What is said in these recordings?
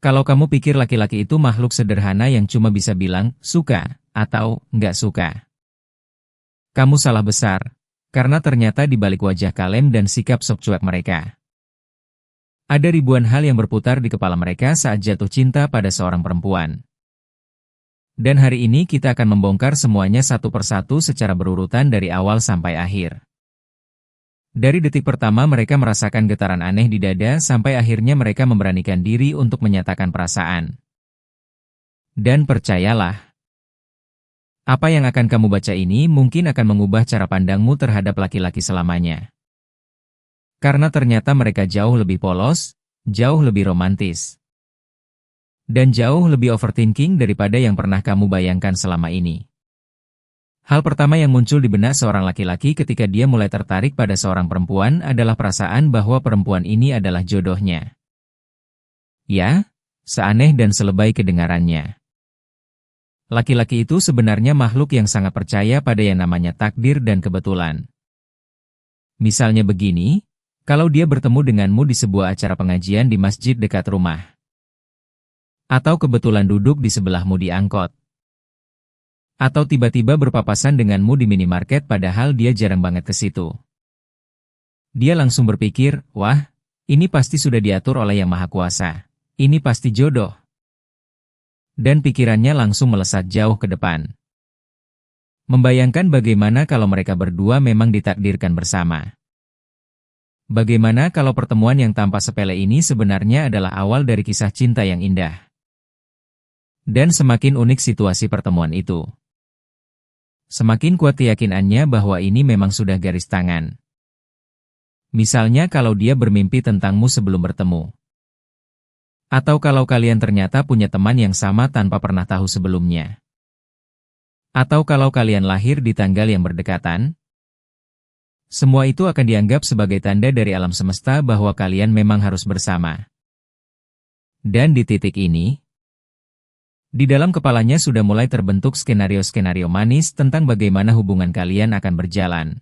Kalau kamu pikir laki-laki itu makhluk sederhana yang cuma bisa bilang, suka, atau nggak suka, kamu salah besar. Karena ternyata di balik wajah kalem dan sikap sok cuek mereka, ada ribuan hal yang berputar di kepala mereka saat jatuh cinta pada seorang perempuan. Dan hari ini kita akan membongkar semuanya satu persatu secara berurutan dari awal sampai akhir. Dari detik pertama mereka merasakan getaran aneh di dada sampai akhirnya mereka memberanikan diri untuk menyatakan perasaan. Dan percayalah, apa yang akan kamu baca ini mungkin akan mengubah cara pandangmu terhadap laki-laki selamanya. Karena ternyata mereka jauh lebih polos, jauh lebih romantis, dan jauh lebih overthinking daripada yang pernah kamu bayangkan selama ini. Hal pertama yang muncul di benak seorang laki-laki ketika dia mulai tertarik pada seorang perempuan adalah perasaan bahwa perempuan ini adalah jodohnya. Ya, seaneh dan selebay kedengarannya, laki-laki itu sebenarnya makhluk yang sangat percaya pada yang namanya takdir dan kebetulan. Misalnya begini, kalau dia bertemu denganmu di sebuah acara pengajian di masjid dekat rumah, atau kebetulan duduk di sebelahmu di angkot, atau tiba-tiba berpapasan denganmu di minimarket padahal dia jarang banget ke situ, dia langsung berpikir, wah, ini pasti sudah diatur oleh Yang Maha Kuasa. Ini pasti jodoh. Dan pikirannya langsung melesat jauh ke depan, membayangkan bagaimana kalau mereka berdua memang ditakdirkan bersama. Bagaimana kalau pertemuan yang tampak sepele ini sebenarnya adalah awal dari kisah cinta yang indah. Dan semakin unik situasi pertemuan itu, semakin kuat keyakinannya bahwa ini memang sudah garis tangan. Misalnya kalau dia bermimpi tentangmu sebelum bertemu. Atau kalau kalian ternyata punya teman yang sama tanpa pernah tahu sebelumnya. Atau kalau kalian lahir di tanggal yang berdekatan. Semua itu akan dianggap sebagai tanda dari alam semesta bahwa kalian memang harus bersama. Dan di titik ini, di dalam kepalanya sudah mulai terbentuk skenario-skenario manis tentang bagaimana hubungan kalian akan berjalan.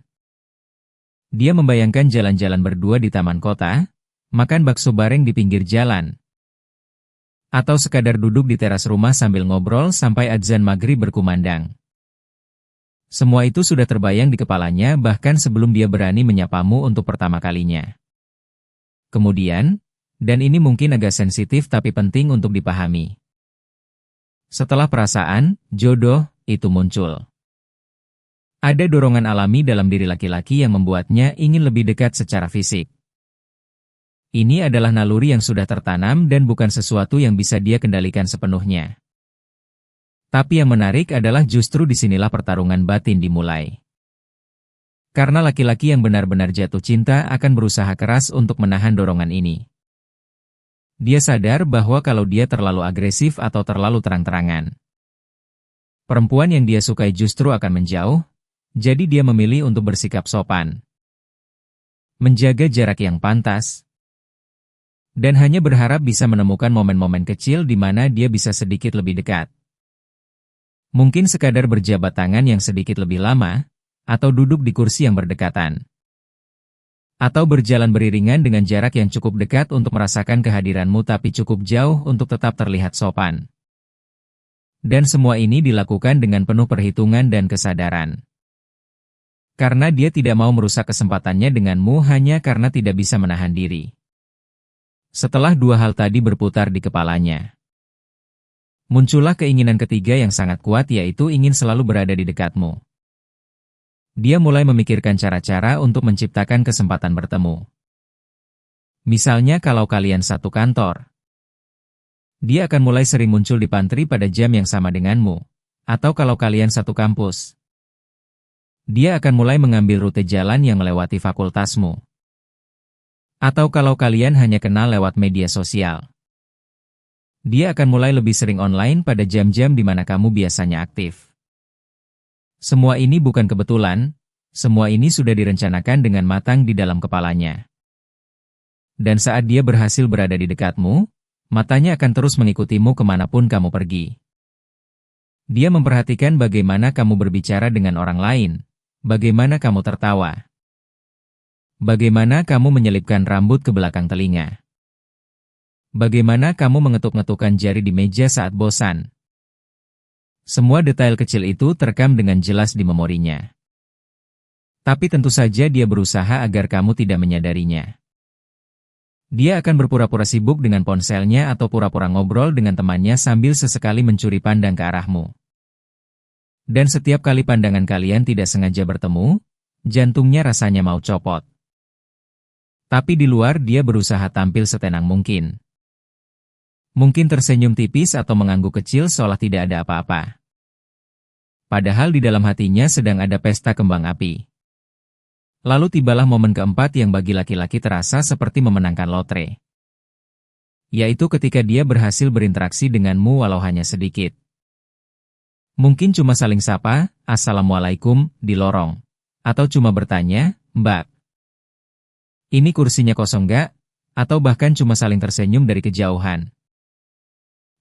Dia membayangkan jalan-jalan berdua di taman kota, makan bakso bareng di pinggir jalan, atau sekadar duduk di teras rumah sambil ngobrol sampai adzan maghrib berkumandang. Semua itu sudah terbayang di kepalanya bahkan sebelum dia berani menyapamu untuk pertama kalinya. Kemudian, dan ini mungkin agak sensitif tapi penting untuk dipahami, setelah perasaan, jodoh, itu muncul, ada dorongan alami dalam diri laki-laki yang membuatnya ingin lebih dekat secara fisik. Ini adalah naluri yang sudah tertanam dan bukan sesuatu yang bisa dia kendalikan sepenuhnya. Tapi yang menarik adalah justru disinilah pertarungan batin dimulai. Karena laki-laki yang benar-benar jatuh cinta akan berusaha keras untuk menahan dorongan ini. Dia sadar bahwa kalau dia terlalu agresif atau terlalu terang-terangan, perempuan yang dia sukai justru akan menjauh, jadi dia memilih untuk bersikap sopan, menjaga jarak yang pantas, dan hanya berharap bisa menemukan momen-momen kecil di mana dia bisa sedikit lebih dekat. Mungkin sekadar berjabat tangan yang sedikit lebih lama, atau duduk di kursi yang berdekatan, atau berjalan beriringan dengan jarak yang cukup dekat untuk merasakan kehadiranmu tapi cukup jauh untuk tetap terlihat sopan. Dan semua ini dilakukan dengan penuh perhitungan dan kesadaran. Karena dia tidak mau merusak kesempatannya denganmu hanya karena tidak bisa menahan diri. Setelah dua hal tadi berputar di kepalanya, muncullah keinginan ketiga yang sangat kuat yaitu ingin selalu berada di dekatmu. Dia mulai memikirkan cara-cara untuk menciptakan kesempatan bertemu. Misalnya kalau kalian satu kantor, dia akan mulai sering muncul di pantry pada jam yang sama denganmu. Atau kalau kalian satu kampus, dia akan mulai mengambil rute jalan yang melewati fakultasmu. Atau kalau kalian hanya kenal lewat media sosial, dia akan mulai lebih sering online pada jam-jam di mana kamu biasanya aktif. Semua ini bukan kebetulan, semua ini sudah direncanakan dengan matang di dalam kepalanya. Dan saat dia berhasil berada di dekatmu, matanya akan terus mengikutimu kemanapun kamu pergi. Dia memperhatikan bagaimana kamu berbicara dengan orang lain, bagaimana kamu tertawa, bagaimana kamu menyelipkan rambut ke belakang telinga, Bagaimana kamu mengetuk-ngetukkan jari di meja saat bosan? Semua detail kecil itu terekam dengan jelas di memorinya. Tapi tentu saja dia berusaha agar kamu tidak menyadarinya. Dia akan berpura-pura sibuk dengan ponselnya atau pura-pura ngobrol dengan temannya sambil sesekali mencuri pandang ke arahmu. Dan setiap kali pandangan kalian tidak sengaja bertemu, jantungnya rasanya mau copot. Tapi di luar dia berusaha tampil setenang mungkin. Mungkin tersenyum tipis atau mengangguk kecil seolah tidak ada apa-apa. Padahal di dalam hatinya sedang ada pesta kembang api. Lalu tibalah momen keempat yang bagi laki-laki terasa seperti memenangkan lotre. Yaitu ketika dia berhasil berinteraksi denganmu walau hanya sedikit. Mungkin cuma saling sapa, "Assalamualaikum," di lorong. Atau cuma bertanya, "Mbak, ini kursinya kosong gak?" Atau bahkan cuma saling tersenyum dari kejauhan.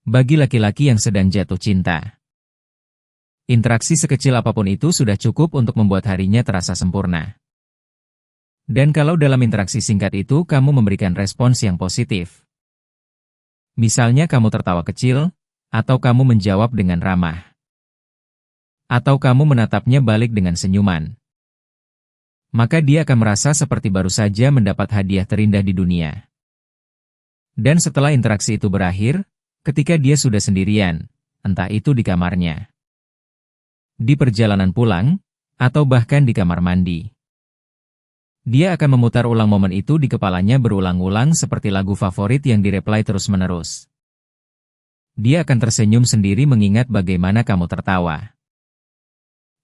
Bagi laki-laki yang sedang jatuh cinta, interaksi sekecil apapun itu sudah cukup untuk membuat harinya terasa sempurna. Dan kalau dalam interaksi singkat itu kamu memberikan respons yang positif. Misalnya kamu tertawa kecil, atau kamu menjawab dengan ramah. Atau kamu menatapnya balik dengan senyuman. Maka dia akan merasa seperti baru saja mendapat hadiah terindah di dunia. Dan setelah interaksi itu berakhir, ketika dia sudah sendirian, entah itu di kamarnya, di perjalanan pulang, atau bahkan di kamar mandi, dia akan memutar ulang momen itu di kepalanya berulang-ulang seperti lagu favorit yang direplay terus-menerus. Dia akan tersenyum sendiri mengingat bagaimana kamu tertawa.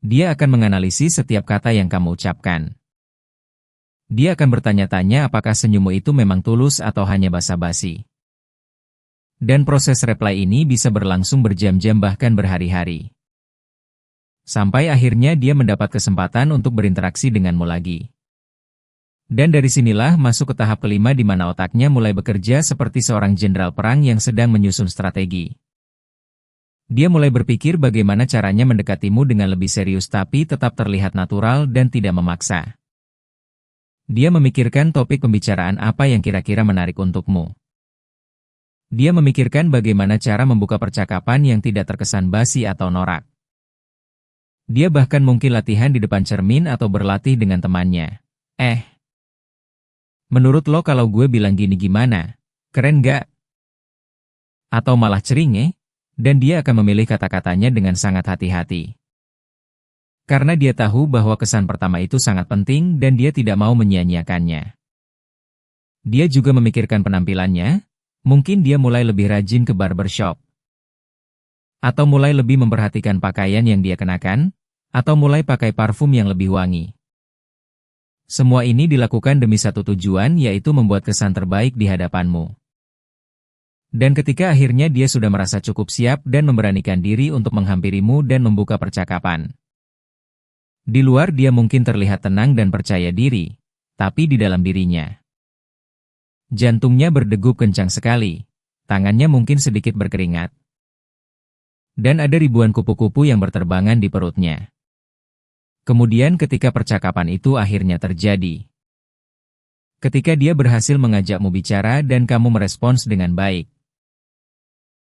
Dia akan menganalisis setiap kata yang kamu ucapkan. Dia akan bertanya-tanya apakah senyummu itu memang tulus atau hanya basa-basi. Dan proses replay ini bisa berlangsung berjam-jam bahkan berhari-hari. Sampai akhirnya dia mendapat kesempatan untuk berinteraksi denganmu lagi. Dan dari sinilah masuk ke tahap kelima di mana otaknya mulai bekerja seperti seorang jenderal perang yang sedang menyusun strategi. Dia mulai berpikir bagaimana caranya mendekatimu dengan lebih serius tapi tetap terlihat natural dan tidak memaksa. Dia memikirkan topik pembicaraan apa yang kira-kira menarik untukmu. Dia memikirkan bagaimana cara membuka percakapan yang tidak terkesan basi atau norak. Dia bahkan mungkin latihan di depan cermin atau berlatih dengan temannya. Menurut lo kalau gue bilang gini gimana? Keren gak? Atau malah cering. Dan dia akan memilih kata-katanya dengan sangat hati-hati. Karena dia tahu bahwa kesan pertama itu sangat penting dan dia tidak mau menyia-nyiakannya. Dia juga memikirkan penampilannya, mungkin dia mulai lebih rajin ke barbershop. Atau mulai lebih memperhatikan pakaian yang dia kenakan, atau mulai pakai parfum yang lebih wangi. Semua ini dilakukan demi satu tujuan yaitu membuat kesan terbaik di hadapanmu. Dan ketika akhirnya dia sudah merasa cukup siap dan memberanikan diri untuk menghampirimu dan membuka percakapan. Di luar dia mungkin terlihat tenang dan percaya diri, tapi di dalam dirinya, jantungnya berdegup kencang sekali, tangannya mungkin sedikit berkeringat. Dan ada ribuan kupu-kupu yang berterbangan di perutnya. Kemudian ketika percakapan itu akhirnya terjadi. Ketika dia berhasil mengajakmu bicara dan kamu merespons dengan baik.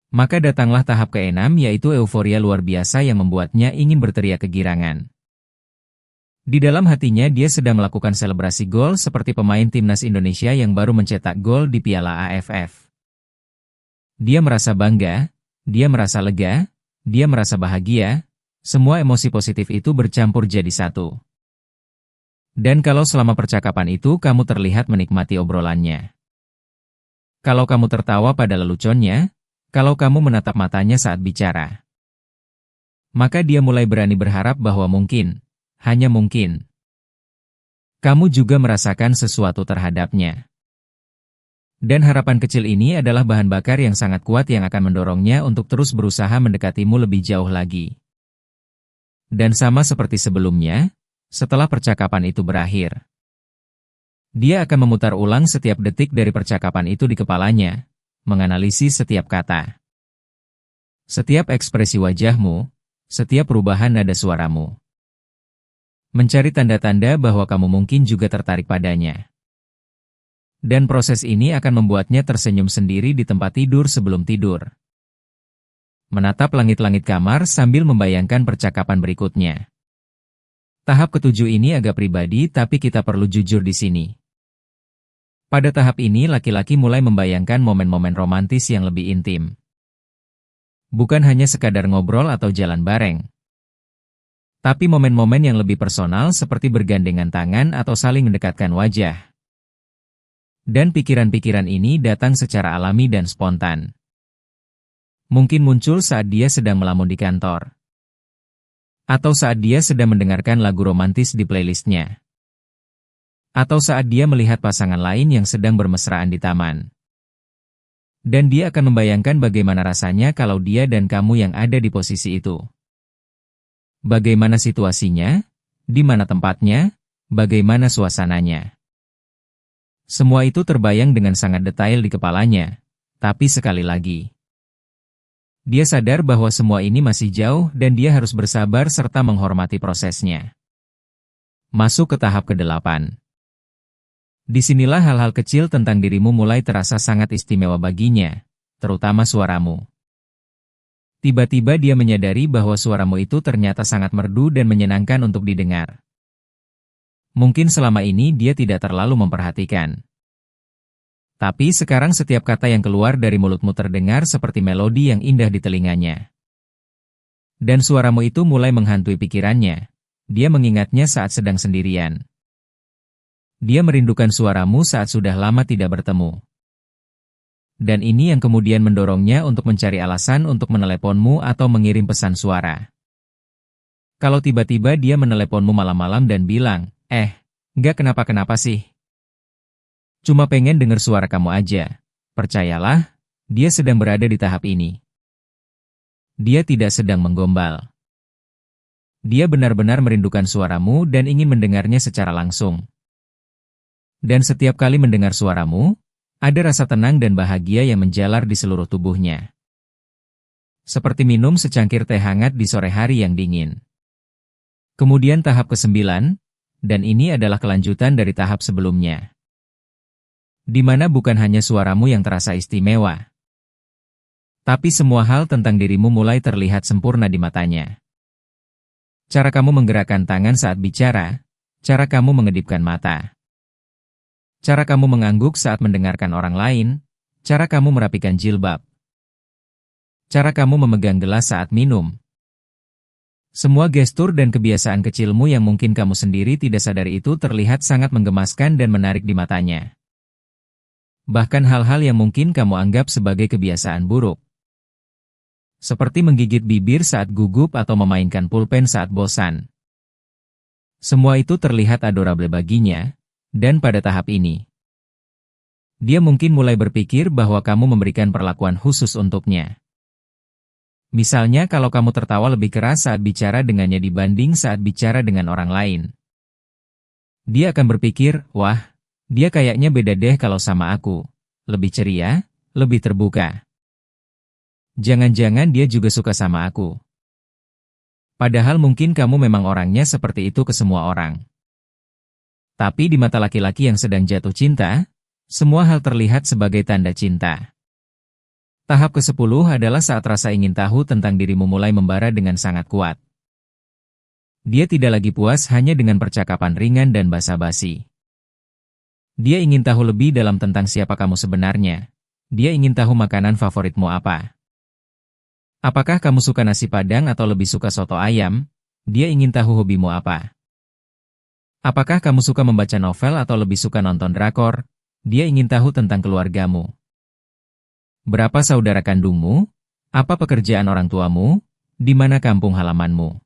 Maka datanglah tahap ke-6 yaitu euforia luar biasa yang membuatnya ingin berteriak kegirangan. Di dalam hatinya dia sedang melakukan selebrasi gol seperti pemain timnas Indonesia yang baru mencetak gol di Piala AFF. Dia merasa bangga, dia merasa lega, dia merasa bahagia. Semua emosi positif itu bercampur jadi satu. Dan kalau selama percakapan itu kamu terlihat menikmati obrolannya. Kalau kamu tertawa pada leluconnya, kalau kamu menatap matanya saat bicara. Maka dia mulai berani berharap bahwa mungkin, hanya mungkin, kamu juga merasakan sesuatu terhadapnya. Dan harapan kecil ini adalah bahan bakar yang sangat kuat yang akan mendorongnya untuk terus berusaha mendekatimu lebih jauh lagi. Dan sama seperti sebelumnya, setelah percakapan itu berakhir, dia akan memutar ulang setiap detik dari percakapan itu di kepalanya, menganalisis setiap kata, setiap ekspresi wajahmu, setiap perubahan nada suaramu. Mencari tanda-tanda bahwa kamu mungkin juga tertarik padanya. Dan proses ini akan membuatnya tersenyum sendiri di tempat tidur sebelum tidur. Menatap langit-langit kamar sambil membayangkan percakapan berikutnya. Tahap ketujuh ini agak pribadi, tapi kita perlu jujur di sini. Pada tahap ini laki-laki mulai membayangkan momen-momen romantis yang lebih intim. Bukan hanya sekadar ngobrol atau jalan bareng. Tapi momen-momen yang lebih personal seperti bergandengan tangan atau saling mendekatkan wajah. Dan pikiran-pikiran ini datang secara alami dan spontan. Mungkin muncul saat dia sedang melamun di kantor. Atau saat dia sedang mendengarkan lagu romantis di playlistnya. Atau saat dia melihat pasangan lain yang sedang bermesraan di taman. Dan dia akan membayangkan bagaimana rasanya kalau dia dan kamu yang ada di posisi itu. Bagaimana situasinya, di mana tempatnya, bagaimana suasananya. Semua itu terbayang dengan sangat detail di kepalanya, tapi sekali lagi. Dia sadar bahwa semua ini masih jauh dan dia harus bersabar serta menghormati prosesnya. Masuk ke tahap ke-8. Disinilah hal-hal kecil tentang dirimu mulai terasa sangat istimewa baginya, terutama suaramu. Tiba-tiba dia menyadari bahwa suaramu itu ternyata sangat merdu dan menyenangkan untuk didengar. Mungkin selama ini dia tidak terlalu memperhatikan. Tapi sekarang setiap kata yang keluar dari mulutmu terdengar seperti melodi yang indah di telinganya. Dan suaramu itu mulai menghantui pikirannya. Dia mengingatnya saat sedang sendirian. Dia merindukan suaramu saat sudah lama tidak bertemu. Dan ini yang kemudian mendorongnya untuk mencari alasan untuk meneleponmu atau mengirim pesan suara. Kalau tiba-tiba dia meneleponmu malam-malam dan bilang, nggak kenapa-kenapa sih. Cuma pengen dengar suara kamu aja. Percayalah, dia sedang berada di tahap ini. Dia tidak sedang menggombal. Dia benar-benar merindukan suaramu dan ingin mendengarnya secara langsung. Dan setiap kali mendengar suaramu, ada rasa tenang dan bahagia yang menjalar di seluruh tubuhnya. Seperti minum secangkir teh hangat di sore hari yang dingin. Kemudian tahap ke-9, dan ini adalah kelanjutan dari tahap sebelumnya. Di mana bukan hanya suaramu yang terasa istimewa. Tapi semua hal tentang dirimu mulai terlihat sempurna di matanya. Cara kamu menggerakkan tangan saat bicara, cara kamu mengedipkan mata. Cara kamu mengangguk saat mendengarkan orang lain, cara kamu merapikan jilbab. Cara kamu memegang gelas saat minum. Semua gestur dan kebiasaan kecilmu yang mungkin kamu sendiri tidak sadari itu terlihat sangat menggemaskan dan menarik di matanya. Bahkan hal-hal yang mungkin kamu anggap sebagai kebiasaan buruk. Seperti menggigit bibir saat gugup atau memainkan pulpen saat bosan. Semua itu terlihat adorable baginya. Dan pada tahap ini, dia mungkin mulai berpikir bahwa kamu memberikan perlakuan khusus untuknya. Misalnya kalau kamu tertawa lebih keras saat bicara dengannya dibanding saat bicara dengan orang lain. Dia akan berpikir, wah, dia kayaknya beda deh kalau sama aku. Lebih ceria, lebih terbuka. Jangan-jangan dia juga suka sama aku. Padahal mungkin kamu memang orangnya seperti itu ke semua orang. Tapi di mata laki-laki yang sedang jatuh cinta, semua hal terlihat sebagai tanda cinta. Tahap ke-10 adalah saat rasa ingin tahu tentang dirimu mulai membara dengan sangat kuat. Dia tidak lagi puas hanya dengan percakapan ringan dan basa-basi. Dia ingin tahu lebih dalam tentang siapa kamu sebenarnya. Dia ingin tahu makanan favoritmu apa. Apakah kamu suka nasi padang atau lebih suka soto ayam? Dia ingin tahu hobimu apa. Apakah kamu suka membaca novel atau lebih suka nonton drakor? Dia ingin tahu tentang keluargamu. Berapa saudara kandungmu? Apa pekerjaan orang tuamu? Di mana kampung halamanmu?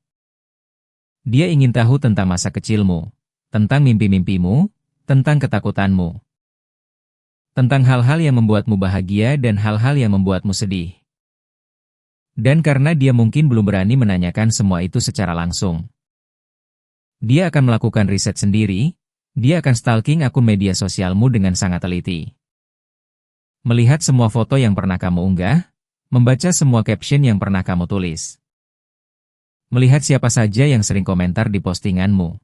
Dia ingin tahu tentang masa kecilmu, tentang mimpi-mimpimu, tentang ketakutanmu. Tentang hal-hal yang membuatmu bahagia dan hal-hal yang membuatmu sedih. Dan karena dia mungkin belum berani menanyakan semua itu secara langsung. Dia akan melakukan riset sendiri, dia akan stalking akun media sosialmu dengan sangat teliti. Melihat semua foto yang pernah kamu unggah, membaca semua caption yang pernah kamu tulis. Melihat siapa saja yang sering komentar di postinganmu.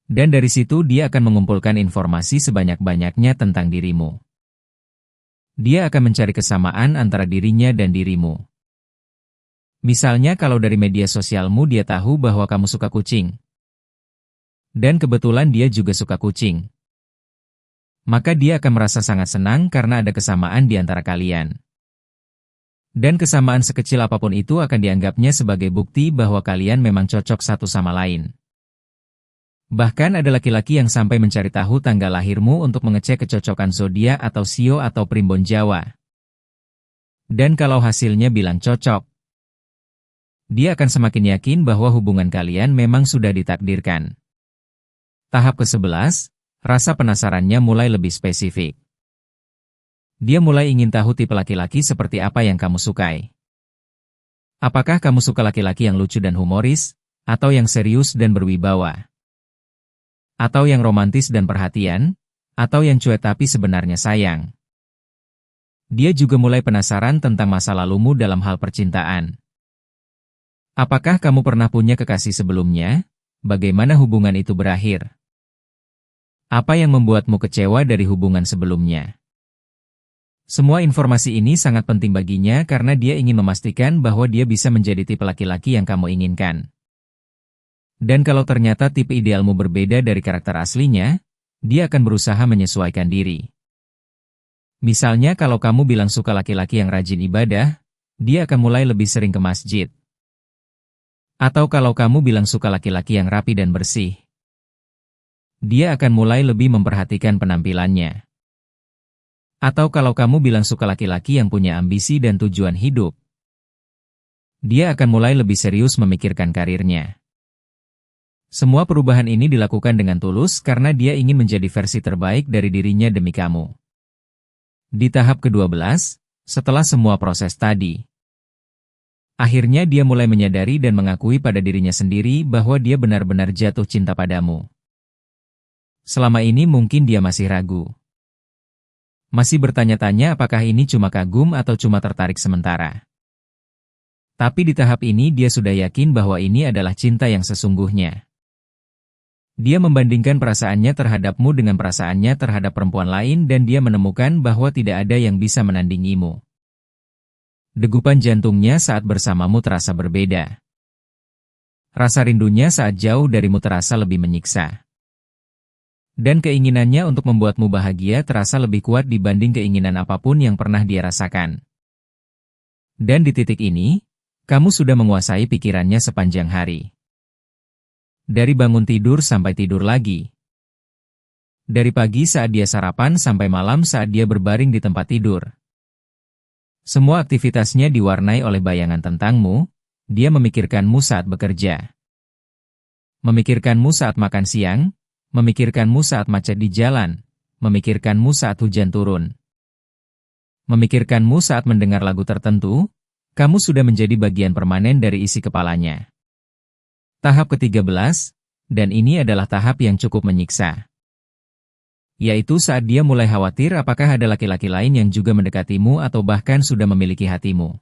Dan dari situ dia akan mengumpulkan informasi sebanyak-banyaknya tentang dirimu. Dia akan mencari kesamaan antara dirinya dan dirimu. Misalnya kalau dari media sosialmu dia tahu bahwa kamu suka kucing. Dan kebetulan dia juga suka kucing. Maka dia akan merasa sangat senang karena ada kesamaan di antara kalian. Dan kesamaan sekecil apapun itu akan dianggapnya sebagai bukti bahwa kalian memang cocok satu sama lain. Bahkan ada laki-laki yang sampai mencari tahu tanggal lahirmu untuk mengecek kecocokan zodiak atau sio atau primbon Jawa. Dan kalau hasilnya bilang cocok, dia akan semakin yakin bahwa hubungan kalian memang sudah ditakdirkan. Tahap ke-11, rasa penasarannya mulai lebih spesifik. Dia mulai ingin tahu tipe laki-laki seperti apa yang kamu sukai. Apakah kamu suka laki-laki yang lucu dan humoris, atau yang serius dan berwibawa? Atau yang romantis dan perhatian, atau yang cuek tapi sebenarnya sayang? Dia juga mulai penasaran tentang masa lalumu dalam hal percintaan. Apakah kamu pernah punya kekasih sebelumnya? Bagaimana hubungan itu berakhir? Apa yang membuatmu kecewa dari hubungan sebelumnya? Semua informasi ini sangat penting baginya karena dia ingin memastikan bahwa dia bisa menjadi tipe laki-laki yang kamu inginkan. Dan kalau ternyata tipe idealmu berbeda dari karakter aslinya, dia akan berusaha menyesuaikan diri. Misalnya kalau kamu bilang suka laki-laki yang rajin ibadah, dia akan mulai lebih sering ke masjid. Atau kalau kamu bilang suka laki-laki yang rapi dan bersih, dia akan mulai lebih memperhatikan penampilannya. Atau kalau kamu bilang suka laki-laki yang punya ambisi dan tujuan hidup, dia akan mulai lebih serius memikirkan karirnya. Semua perubahan ini dilakukan dengan tulus karena dia ingin menjadi versi terbaik dari dirinya demi kamu. Di tahap ke-12, setelah semua proses tadi, akhirnya dia mulai menyadari dan mengakui pada dirinya sendiri bahwa dia benar-benar jatuh cinta padamu. Selama ini mungkin dia masih ragu. Masih bertanya-tanya apakah ini cuma kagum atau cuma tertarik sementara. Tapi di tahap ini dia sudah yakin bahwa ini adalah cinta yang sesungguhnya. Dia membandingkan perasaannya terhadapmu dengan perasaannya terhadap perempuan lain dan dia menemukan bahwa tidak ada yang bisa menandingimu. Degupan jantungnya saat bersamamu terasa berbeda. Rasa rindunya saat jauh darimu terasa lebih menyiksa. Dan keinginannya untuk membuatmu bahagia terasa lebih kuat dibanding keinginan apapun yang pernah dia rasakan. Dan di titik ini, kamu sudah menguasai pikirannya sepanjang hari. Dari bangun tidur sampai tidur lagi. Dari pagi saat dia sarapan sampai malam saat dia berbaring di tempat tidur. Semua aktivitasnya diwarnai oleh bayangan tentangmu, dia memikirkanmu saat bekerja. Memikirkanmu saat makan siang, memikirkanmu saat macet di jalan, memikirkanmu saat hujan turun. Memikirkanmu saat mendengar lagu tertentu, kamu sudah menjadi bagian permanen dari isi kepalanya. Tahap ke-13, dan ini adalah tahap yang cukup menyiksa. Yaitu saat dia mulai khawatir apakah ada laki-laki lain yang juga mendekatimu atau bahkan sudah memiliki hatimu.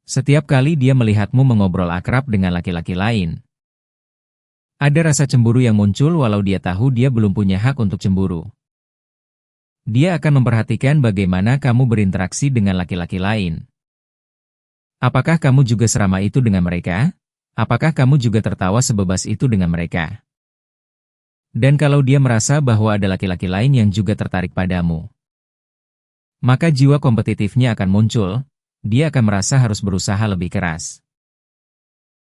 Setiap kali dia melihatmu mengobrol akrab dengan laki-laki lain, ada rasa cemburu yang muncul walau dia tahu dia belum punya hak untuk cemburu. Dia akan memperhatikan bagaimana kamu berinteraksi dengan laki-laki lain. Apakah kamu juga seramah itu dengan mereka? Apakah kamu juga tertawa sebebas itu dengan mereka? Dan kalau dia merasa bahwa ada laki-laki lain yang juga tertarik padamu, maka jiwa kompetitifnya akan muncul, dia akan merasa harus berusaha lebih keras.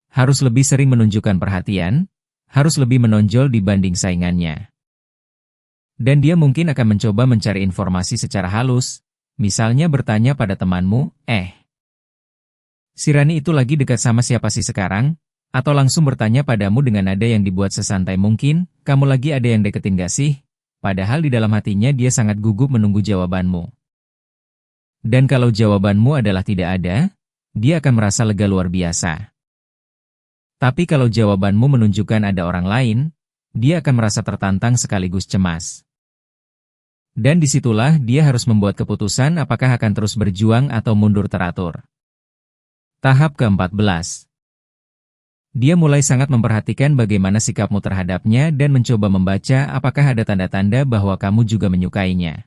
Harus lebih sering menunjukkan perhatian, harus lebih menonjol dibanding saingannya. Dan dia mungkin akan mencoba mencari informasi secara halus, misalnya bertanya pada temanmu, si Rani itu lagi dekat sama siapa sih sekarang? Atau langsung bertanya padamu dengan nada yang dibuat sesantai mungkin, kamu lagi ada yang deketin gak sih? Padahal di dalam hatinya dia sangat gugup menunggu jawabanmu. Dan kalau jawabanmu adalah tidak ada, dia akan merasa lega luar biasa. Tapi kalau jawabanmu menunjukkan ada orang lain, dia akan merasa tertantang sekaligus cemas. Dan disitulah dia harus membuat keputusan apakah akan terus berjuang atau mundur teratur. Tahap ke-14. Dia mulai sangat memperhatikan bagaimana sikapmu terhadapnya dan mencoba membaca apakah ada tanda-tanda bahwa kamu juga menyukainya.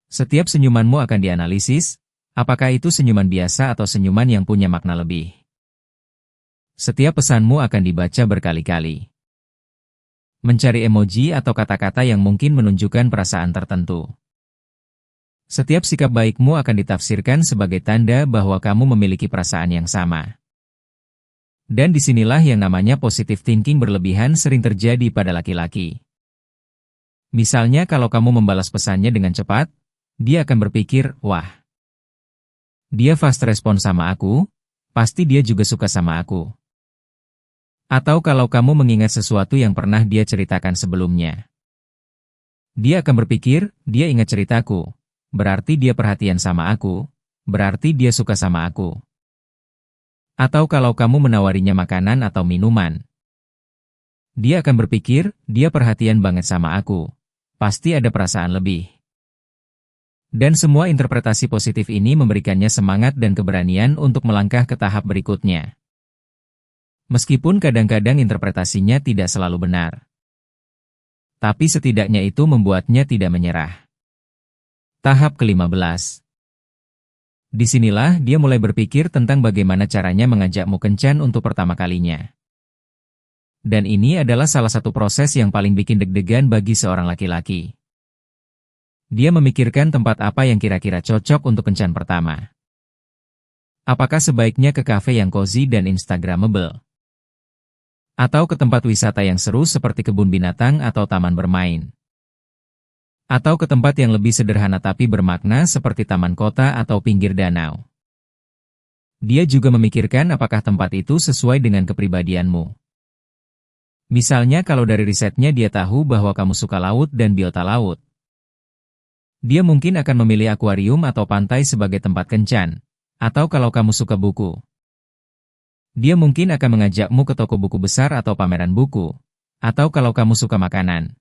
Setiap senyumanmu akan dianalisis, apakah itu senyuman biasa atau senyuman yang punya makna lebih. Setiap pesanmu akan dibaca berkali-kali. Mencari emoji atau kata-kata yang mungkin menunjukkan perasaan tertentu. Setiap sikap baikmu akan ditafsirkan sebagai tanda bahwa kamu memiliki perasaan yang sama. Dan disinilah yang namanya positive thinking berlebihan sering terjadi pada laki-laki. Misalnya kalau kamu membalas pesannya dengan cepat, dia akan berpikir, wah, dia fast respon sama aku, pasti dia juga suka sama aku. Atau kalau kamu mengingat sesuatu yang pernah dia ceritakan sebelumnya. Dia akan berpikir, dia ingat ceritaku, berarti dia perhatian sama aku, berarti dia suka sama aku. Atau kalau kamu menawarinya makanan atau minuman. Dia akan berpikir, dia perhatian banget sama aku. Pasti ada perasaan lebih. Dan semua interpretasi positif ini memberikannya semangat dan keberanian untuk melangkah ke tahap berikutnya. Meskipun kadang-kadang interpretasinya tidak selalu benar. Tapi setidaknya itu membuatnya tidak menyerah. Tahap ke-15. Disinilah dia mulai berpikir tentang bagaimana caranya mengajakmu kencan untuk pertama kalinya. Dan ini adalah salah satu proses yang paling bikin deg-degan bagi seorang laki-laki. Dia memikirkan tempat apa yang kira-kira cocok untuk kencan pertama. Apakah sebaiknya ke kafe yang cozy dan instagramable? Atau ke tempat wisata yang seru seperti kebun binatang atau taman bermain? Atau ke tempat yang lebih sederhana tapi bermakna seperti taman kota atau pinggir danau. Dia juga memikirkan apakah tempat itu sesuai dengan kepribadianmu. Misalnya kalau dari risetnya dia tahu bahwa kamu suka laut dan biota laut. Dia mungkin akan memilih akuarium atau pantai sebagai tempat kencan. Atau kalau kamu suka buku. Dia mungkin akan mengajakmu ke toko buku besar atau pameran buku. Atau kalau kamu suka makanan.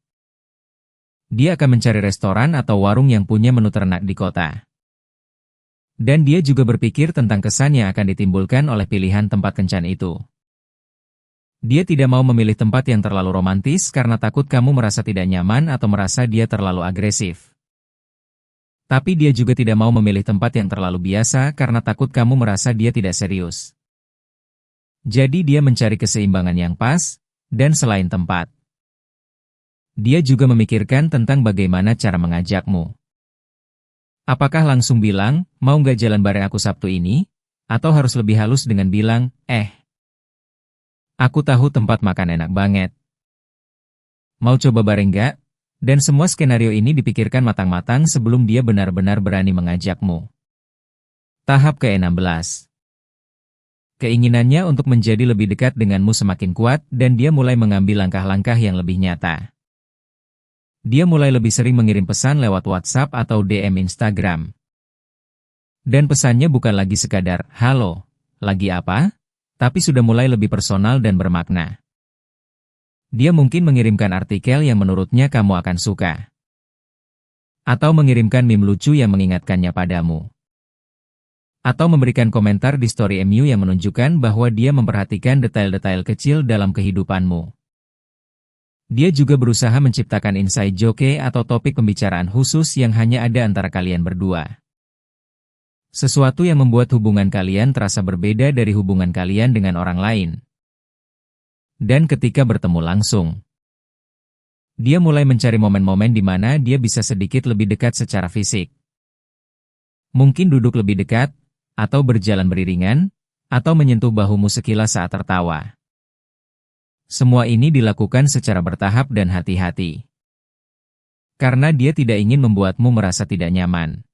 Dia akan mencari restoran atau warung yang punya menu ternak di kota. Dan dia juga berpikir tentang kesan yang akan ditimbulkan oleh pilihan tempat kencan itu. Dia tidak mau memilih tempat yang terlalu romantis karena takut kamu merasa tidak nyaman atau merasa dia terlalu agresif. Tapi dia juga tidak mau memilih tempat yang terlalu biasa karena takut kamu merasa dia tidak serius. Jadi dia mencari keseimbangan yang pas, dan selain tempat. Dia juga memikirkan tentang bagaimana cara mengajakmu. Apakah langsung bilang, mau nggak jalan bareng aku Sabtu ini? Atau harus lebih halus dengan bilang, aku tahu tempat makan enak banget. Mau coba bareng nggak? Dan semua skenario ini dipikirkan matang-matang sebelum dia benar-benar berani mengajakmu. Tahap ke-16. Keinginannya untuk menjadi lebih dekat denganmu semakin kuat dan dia mulai mengambil langkah-langkah yang lebih nyata. Dia mulai lebih sering mengirim pesan lewat WhatsApp atau DM Instagram. Dan pesannya bukan lagi sekadar, halo, lagi apa? Tapi sudah mulai lebih personal dan bermakna. Dia mungkin mengirimkan artikel yang menurutnya kamu akan suka. Atau mengirimkan meme lucu yang mengingatkannya padamu. Atau memberikan komentar di story MU yang menunjukkan bahwa dia memperhatikan detail-detail kecil dalam kehidupanmu. Dia juga berusaha menciptakan inside joke atau topik pembicaraan khusus yang hanya ada antara kalian berdua. Sesuatu yang membuat hubungan kalian terasa berbeda dari hubungan kalian dengan orang lain. Dan ketika bertemu langsung, dia mulai mencari momen-momen di mana dia bisa sedikit lebih dekat secara fisik. Mungkin duduk lebih dekat, atau berjalan beriringan, atau menyentuh bahumu sekilas saat tertawa. Semua ini dilakukan secara bertahap dan hati-hati. Karena dia tidak ingin membuatmu merasa tidak nyaman.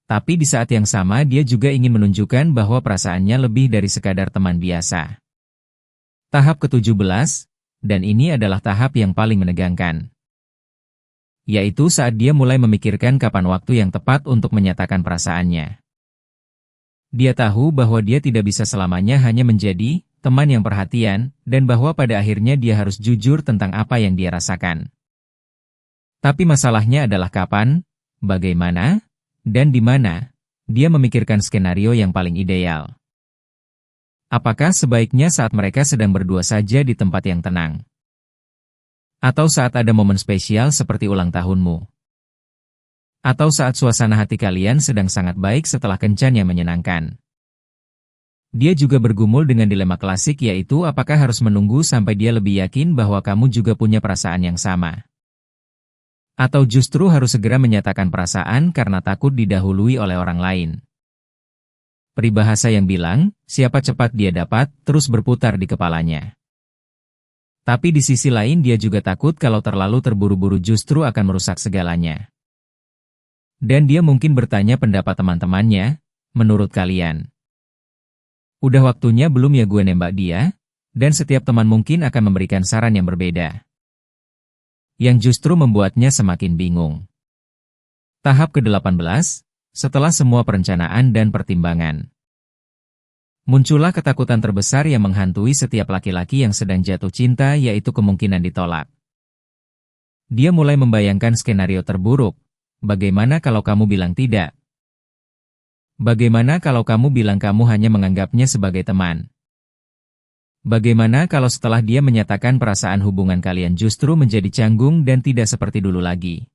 Tapi di saat yang sama dia juga ingin menunjukkan bahwa perasaannya lebih dari sekadar teman biasa. Tahap ke-17, dan ini adalah tahap yang paling menegangkan. Yaitu saat dia mulai memikirkan kapan waktu yang tepat untuk menyatakan perasaannya. Dia tahu bahwa dia tidak bisa selamanya hanya menjadi teman yang perhatian, dan bahwa pada akhirnya dia harus jujur tentang apa yang dia rasakan. Tapi masalahnya adalah kapan, bagaimana, dan di mana. Dia memikirkan skenario yang paling ideal. Apakah sebaiknya saat mereka sedang berdua saja di tempat yang tenang? Atau saat ada momen spesial seperti ulang tahunmu? Atau saat suasana hati kalian sedang sangat baik setelah kencan yang menyenangkan? Dia juga bergumul dengan dilema klasik, yaitu apakah harus menunggu sampai dia lebih yakin bahwa kamu juga punya perasaan yang sama? Atau justru harus segera menyatakan perasaan karena takut didahului oleh orang lain? Peribahasa yang bilang, siapa cepat dia dapat, terus berputar di kepalanya. Tapi di sisi lain dia juga takut kalau terlalu terburu-buru justru akan merusak segalanya. Dan dia mungkin bertanya pendapat teman-temannya, menurut kalian, udah waktunya belum ya gue nembak dia? Dan setiap teman mungkin akan memberikan saran yang berbeda, yang justru membuatnya semakin bingung. Tahap ke-18, setelah semua perencanaan dan pertimbangan, muncullah ketakutan terbesar yang menghantui setiap laki-laki yang sedang jatuh cinta, yaitu kemungkinan ditolak. Dia mulai membayangkan skenario terburuk. Bagaimana kalau kamu bilang tidak? Bagaimana kalau kamu bilang kamu hanya menganggapnya sebagai teman? Bagaimana kalau setelah dia menyatakan perasaan, hubungan kalian justru menjadi canggung dan tidak seperti dulu lagi?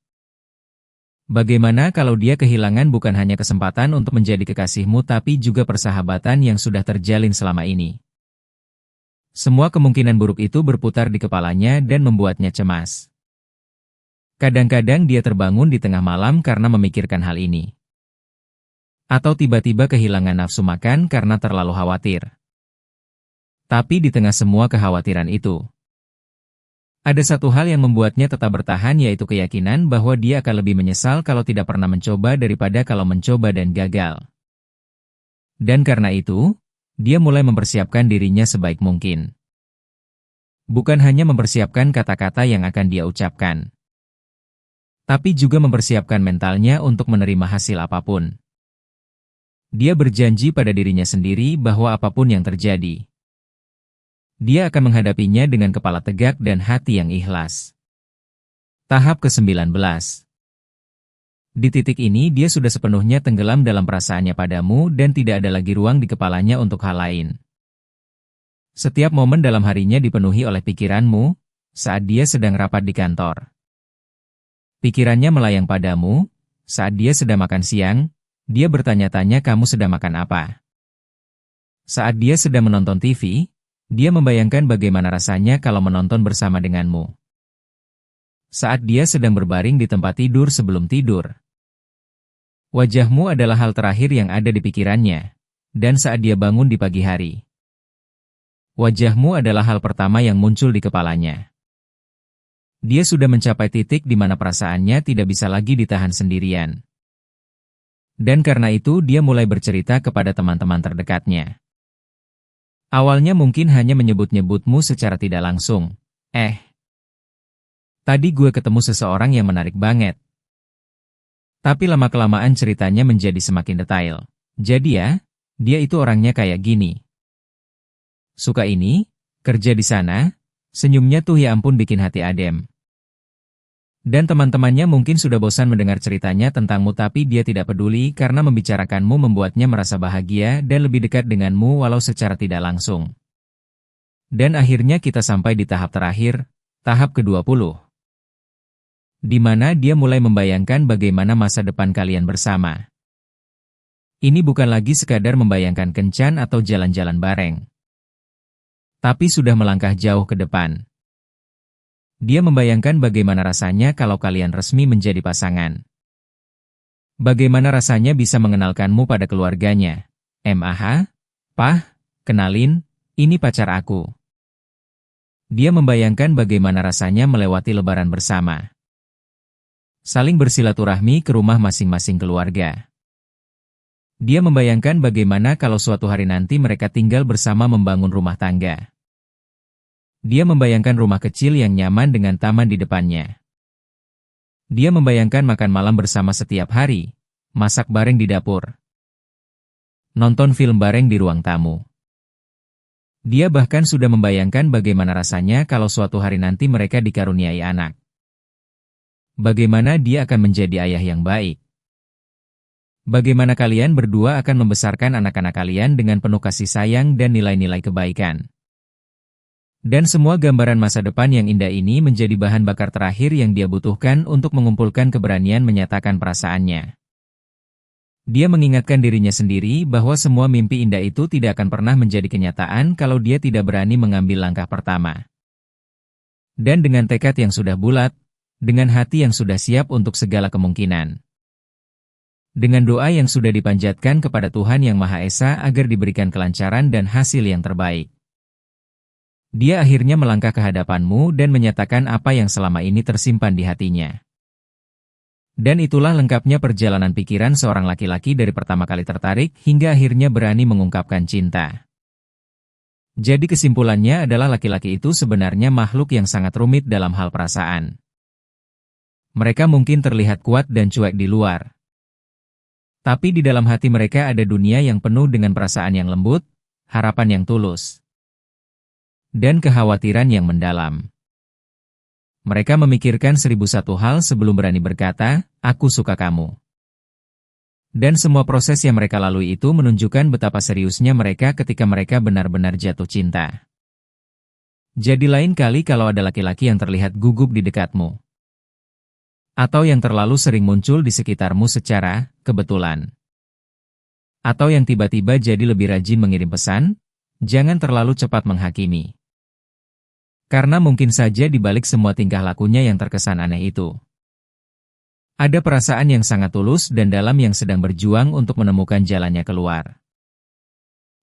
Bagaimana kalau dia kehilangan bukan hanya kesempatan untuk menjadi kekasihmu tapi juga persahabatan yang sudah terjalin selama ini? Semua kemungkinan buruk itu berputar di kepalanya dan membuatnya cemas. Kadang-kadang dia terbangun di tengah malam karena memikirkan hal ini. Atau tiba-tiba kehilangan nafsu makan karena terlalu khawatir. Tapi di tengah semua kekhawatiran itu, ada satu hal yang membuatnya tetap bertahan, yaitu keyakinan bahwa dia akan lebih menyesal kalau tidak pernah mencoba daripada kalau mencoba dan gagal. Dan karena itu, dia mulai mempersiapkan dirinya sebaik mungkin. Bukan hanya mempersiapkan kata-kata yang akan dia ucapkan, tapi juga mempersiapkan mentalnya untuk menerima hasil apapun. Dia berjanji pada dirinya sendiri bahwa apapun yang terjadi, dia akan menghadapinya dengan kepala tegak dan hati yang ikhlas. Tahap ke-19. Di titik ini dia sudah sepenuhnya tenggelam dalam perasaannya padamu dan tidak ada lagi ruang di kepalanya untuk hal lain. Setiap momen dalam harinya dipenuhi oleh pikiranmu. Saat dia sedang rapat di kantor, pikirannya melayang padamu. Saat dia sedang makan siang, dia bertanya-tanya kamu sedang makan apa. Saat dia sedang menonton TV, dia membayangkan bagaimana rasanya kalau menonton bersama denganmu. Saat dia sedang berbaring di tempat tidur sebelum tidur, wajahmu adalah hal terakhir yang ada di pikirannya. Dan saat dia bangun di pagi hari, wajahmu adalah hal pertama yang muncul di kepalanya. Dia sudah mencapai titik di mana perasaannya tidak bisa lagi ditahan sendirian. Dan karena itu dia mulai bercerita kepada teman-teman terdekatnya. Awalnya mungkin hanya menyebut-nyebutmu secara tidak langsung. Tadi gue ketemu seseorang yang menarik banget. Tapi lama-kelamaan ceritanya menjadi semakin detail. Jadi ya, dia itu orangnya kayak gini. Suka ini, kerja di sana, senyumnya tuh ya ampun bikin hati adem. Dan teman-temannya mungkin sudah bosan mendengar ceritanya tentangmu, tapi dia tidak peduli karena membicarakanmu membuatnya merasa bahagia dan lebih dekat denganmu walau secara tidak langsung. Dan akhirnya kita sampai di tahap terakhir, tahap ke-20. Di mana dia mulai membayangkan bagaimana masa depan kalian bersama. Ini bukan lagi sekadar membayangkan kencan atau jalan-jalan bareng, tapi sudah melangkah jauh ke depan. Dia membayangkan bagaimana rasanya kalau kalian resmi menjadi pasangan. Bagaimana rasanya bisa mengenalkanmu pada keluarganya. Pah, kenalin, ini pacar aku. Dia membayangkan bagaimana rasanya melewati lebaran bersama, saling bersilaturahmi ke rumah masing-masing keluarga. Dia membayangkan bagaimana kalau suatu hari nanti mereka tinggal bersama membangun rumah tangga. Dia membayangkan rumah kecil yang nyaman dengan taman di depannya. Dia membayangkan makan malam bersama setiap hari, masak bareng di dapur, nonton film bareng di ruang tamu. Dia bahkan sudah membayangkan bagaimana rasanya kalau suatu hari nanti mereka dikaruniai anak. Bagaimana dia akan menjadi ayah yang baik. Bagaimana kalian berdua akan membesarkan anak-anak kalian dengan penuh kasih sayang dan nilai-nilai kebaikan. Dan semua gambaran masa depan yang indah ini menjadi bahan bakar terakhir yang dia butuhkan untuk mengumpulkan keberanian menyatakan perasaannya. Dia mengingatkan dirinya sendiri bahwa semua mimpi indah itu tidak akan pernah menjadi kenyataan kalau dia tidak berani mengambil langkah pertama. Dan dengan tekad yang sudah bulat, dengan hati yang sudah siap untuk segala kemungkinan. Dengan doa yang sudah dipanjatkan kepada Tuhan Yang Maha Esa agar diberikan kelancaran dan hasil yang terbaik. Dia akhirnya melangkah ke hadapanmu dan menyatakan apa yang selama ini tersimpan di hatinya. Dan itulah lengkapnya perjalanan pikiran seorang laki-laki dari pertama kali tertarik hingga akhirnya berani mengungkapkan cinta. Jadi kesimpulannya adalah laki-laki itu sebenarnya makhluk yang sangat rumit dalam hal perasaan. Mereka mungkin terlihat kuat dan cuek di luar. Tapi di dalam hati mereka ada dunia yang penuh dengan perasaan yang lembut, harapan yang tulus, dan kekhawatiran yang mendalam. Mereka memikirkan 1001 hal sebelum berani berkata, "Aku suka kamu." Dan semua proses yang mereka lalui itu menunjukkan betapa seriusnya mereka ketika mereka benar-benar jatuh cinta. Jadi lain kali kalau ada laki-laki yang terlihat gugup di dekatmu, atau yang terlalu sering muncul di sekitarmu secara kebetulan, atau yang tiba-tiba jadi lebih rajin mengirim pesan, jangan terlalu cepat menghakimi. Karena mungkin saja di balik semua tingkah lakunya yang terkesan aneh itu, ada perasaan yang sangat tulus dan dalam yang sedang berjuang untuk menemukan jalannya keluar.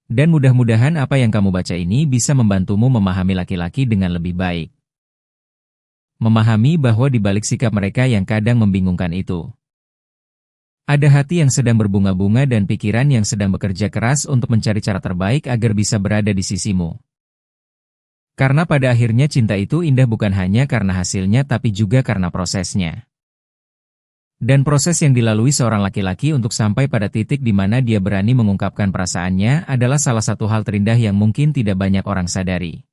Dan mudah-mudahan apa yang kamu baca ini bisa membantumu memahami laki-laki dengan lebih baik. Memahami bahwa di balik sikap mereka yang kadang membingungkan itu, ada hati yang sedang berbunga-bunga dan pikiran yang sedang bekerja keras untuk mencari cara terbaik agar bisa berada di sisimu. Karena pada akhirnya cinta itu indah bukan hanya karena hasilnya tapi juga karena prosesnya. Dan proses yang dilalui seorang laki-laki untuk sampai pada titik di mana dia berani mengungkapkan perasaannya adalah salah satu hal terindah yang mungkin tidak banyak orang sadari.